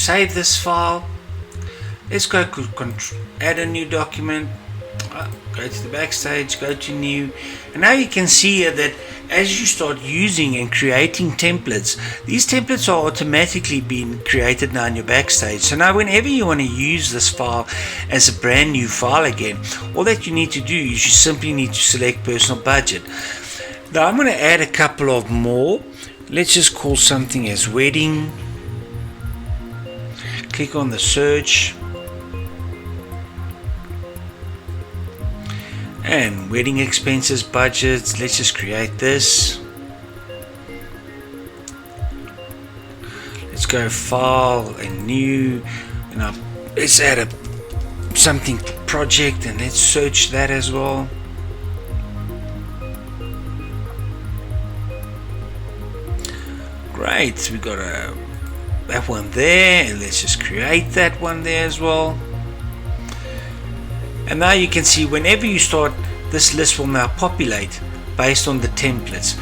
save this file. Let's go add a new document. Go to the Backstage, go to new, and now you can see here that as you start using and creating templates, these templates are automatically being created now in your Backstage. So now whenever you want to use this file as a brand new file again, all that you need to do is you simply need to select personal budget. Now I'm going to add a couple of more. Let's just call something as wedding. Click on the search. And wedding expenses budgets. Let's just create this. Let's go file and new, and let's add something project, and let's search that as well. Great, we got that one there, and let's just create that one there as well. And now you can see whenever you start, this list will now populate based on the templates.